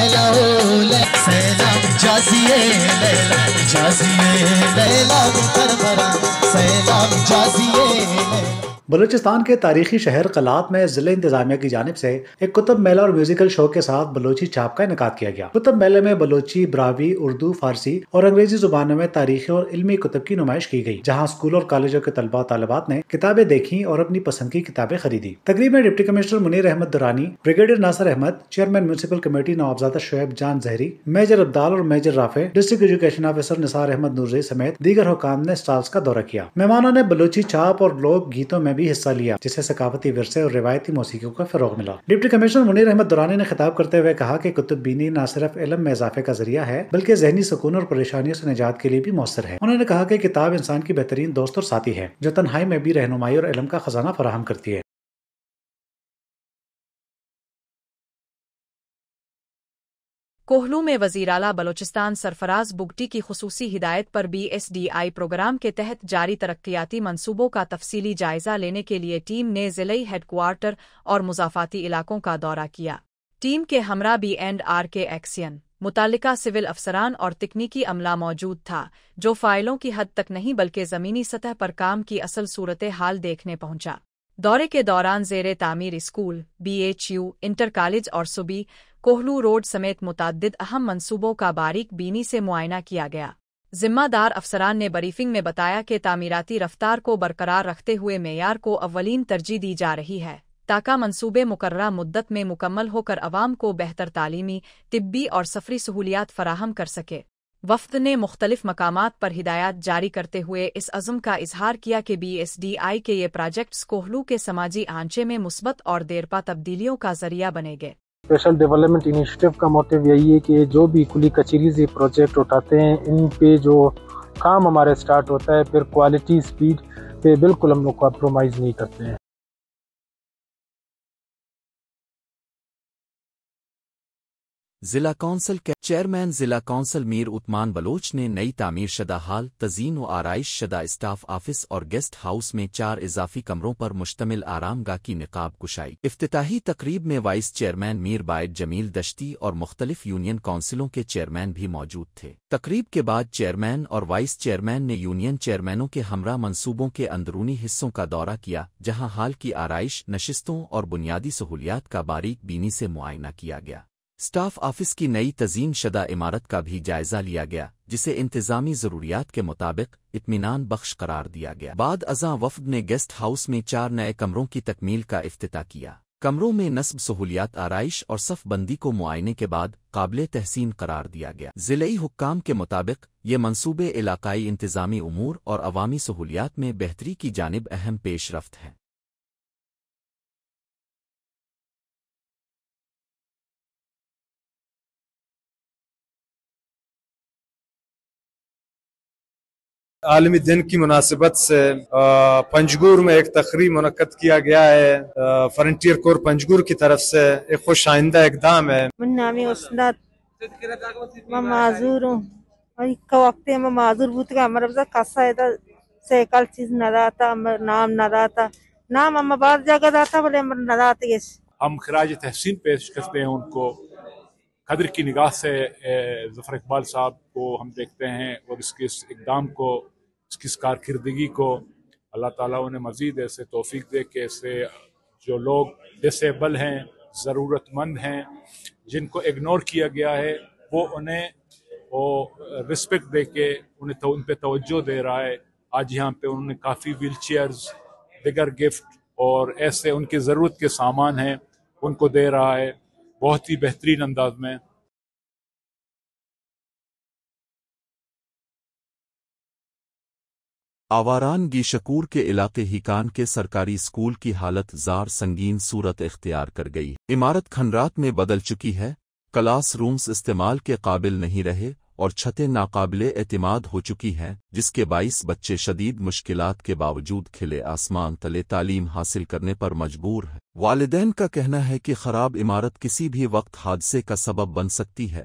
لیلا سیلاب جازیے لیلا جازیے لیلا کربلا سیلاب جازیے لیلا۔ بلوچستان کے تاریخی شہر قلات میں ضلع انتظامیہ کی جانب سے ایک کتب میلہ اور میوزیکل شو کے ساتھ بلوچی چھاپ کا انعقاد کیا گیا۔ کتب میلے میں بلوچی، براوی، اردو، فارسی اور انگریزی زبانوں میں تاریخی اور علمی کتب کی نمائش کی گئی، جہاں اسکول اور کالجوں کے طلباء و طالبات نے کتابیں دیکھی اور اپنی پسند کی کتابیں خریدی۔ تقریب میں deputy commissioner Munir Ahmed Durrani, brigadier Nasir Ahmed, chairman municipal committee Nawabzada Shoaib Jan Zehri, major Abdal اور major Rafay, district education officer Nisar Ahmed Noorzai سمیت دیگر حکام نے اسٹالز کا دورہ کیا۔ مہمانوں نے بلوچی چھاپ اور لوک گیتوں میں بھی حصہ لیا، جسے ثقافتی ورثے اور روایتی موسیقیوں کا فروغ ملا۔ ڈپٹی کمشنر منیر احمد درانی نے خطاب کرتے ہوئے کہا کہ کتب بینی نہ صرف علم میں اضافے کا ذریعہ ہے بلکہ ذہنی سکون اور پریشانیوں سے نجات کے لیے بھی مؤثر ہے۔ انہوں نے کہا کہ کتاب انسان کی بہترین دوست اور ساتھی ہے، جو تنہائی میں بھی رہنمائی اور علم کا خزانہ فراہم کرتی ہے۔ کوہلو میں وزیراعلیٰ بلوچستان سرفراز بگٹی کی خصوصی ہدایت پر B S D I program کے تحت جاری ترقیاتی منصوبوں کا تفصیلی جائزہ لینے کے لیے ٹیم نے ضلعی ہیڈ کوارٹر اور مضافاتی علاقوں کا دورہ کیا۔ ٹیم کے ہمراہ بی اینڈ آر کے ایکسین، متعلقہ سول افسران اور تکنیکی عملہ موجود تھا، جو فائلوں کی حد تک نہیں بلکہ زمینی سطح پر کام کی اصل صورتحال دیکھنے پہنچا۔ دورے کے دوران زیر تعمیر school, B H U, inter college اور صوبی کوہلو روڈ سمیت متعدد اہم منصوبوں کا باریک بینی سے معائنہ کیا گیا۔ ذمہ دار افسران نے بریفنگ میں بتایا کہ تعمیراتی رفتار کو برقرار رکھتے ہوئے معیار کو اولین ترجیح دی جا رہی ہے تاکہ منصوبے مقررہ مدت میں مکمل ہو کر عوام کو بہتر تعلیمی، طبی اور سفری سہولیات فراہم کر سکے۔ وفد نے مختلف مقامات پر ہدایات جاری کرتے ہوئے اس عزم کا اظہار کیا کہ بی ایس ڈی آئی کے یہ پروجیکٹس کوہلو کے سماجی آنچے میں مثبت اور دیرپا تبدیلیوں کا ذریعہ بنے گے۔ اسپیشل ڈیولپمنٹ انیشیٹو کا موٹیو یہی ہے کہ جو بھی کلی کچیریز یہ پروجیکٹ اٹھاتے ہیں، ان پہ جو کام ہمارے سٹارٹ ہوتا ہے پھر کوالٹی سپیڈ پہ بالکل ہم لوگ کمپرومائز نہیں کرتے ہیں۔ ضلع کونسل کے چیئرمین ضلع کونسل میر عثمان بلوچ نے نئی تعمیر شدہ حال، تزئین و آرائش شدہ اسٹاف آفس اور گیسٹ ہاؤس میں 4 اضافی کمروں پر مشتمل آرام گاہ کی نقاب کشائی۔ افتتاحی تقریب میں وائس چیئرمین میر باعد جمیل دشتی اور مختلف یونین کونسلوں کے چیئرمین بھی موجود تھے۔ تقریب کے بعد چیئرمین اور وائس چیئرمین نے یونین چیئرمینوں کے ہمراہ منصوبوں کے اندرونی حصوں کا دورہ کیا، جہاں حال کی آرائش، نشستوں اور بنیادی سہولیات کا باریک بینی سے معائنہ کیا گیا۔ اسٹاف آفس کی نئی تزئین شدہ عمارت کا بھی جائزہ لیا گیا، جسے انتظامی ضروریات کے مطابق اطمینان بخش قرار دیا گیا۔ بعد ازاں وفد نے گیسٹ ہاؤس میں 4 نئے کمروں کی تکمیل کا افتتاح کیا۔ کمروں میں نصب سہولیات، آرائش اور صف بندی کو معائنے کے بعد قابل تحسین قرار دیا گیا۔ ضلعی حکام کے مطابق یہ منصوبے علاقائی انتظامی امور اور عوامی سہولیات میں بہتری کی جانب اہم پیش رفت ہیں۔ عالمی دن کی مناسبت سے پنجگور میں ایک تقریب منعقد کیا گیا ہے۔ فرنٹیئر کور پنجگور کی طرف سے ایک خوش آئندہ اقدام ہے۔ من نامی اسناد میں معذور ہوں اور ایک وقت میں معذور بوت کا ہمارا بزا کسا ہے سیکل چیز نہ داتا، نام نہ داتا، نام ہم بعض جگہ داتا بلے ہم نہ داتے گے۔ ہم خراج تحسین پیش کرتے ہیں ان کو۔ قدر کی نگاہ سے ظفر اقبال صاحب کو ہم دیکھتے ہیں اور اس کے اس اقدام کو، اس کی اس کارکردگی کو اللہ تعالیٰ انہیں مزید ایسے توفیق دے کہ ایسے جو لوگ ڈسیبل ہیں، ضرورت مند ہیں، جن کو اگنور کیا گیا ہے، وہ انہیں رسپیکٹ دے کے ان پہ توجہ دے رہا ہے۔ آج یہاں پہ انہوں نے کافی ویل چیئرز، دیگر گفٹ اور ایسے ان کی ضرورت کے سامان ہیں ان کو دے رہا ہے بہت ہی بہترین انداز میں۔ آواران گی شکور کے علاقے ہیکان کے سرکاری اسکول کی حالت زار سنگین صورت اختیار کر گئی۔ عمارت کھنڈرات میں بدل چکی ہے، کلاس رومز استعمال کے قابل نہیں رہے اور چھتیں ناقابل اعتماد ہو چکی ہیں، جس کے باعث بچے شدید مشکلات کے باوجود کھلے آسمان تلے تعلیم حاصل کرنے پر مجبور ہیں۔ والدین کا کہنا ہے کہ خراب عمارت کسی بھی وقت حادثے کا سبب بن سکتی ہے۔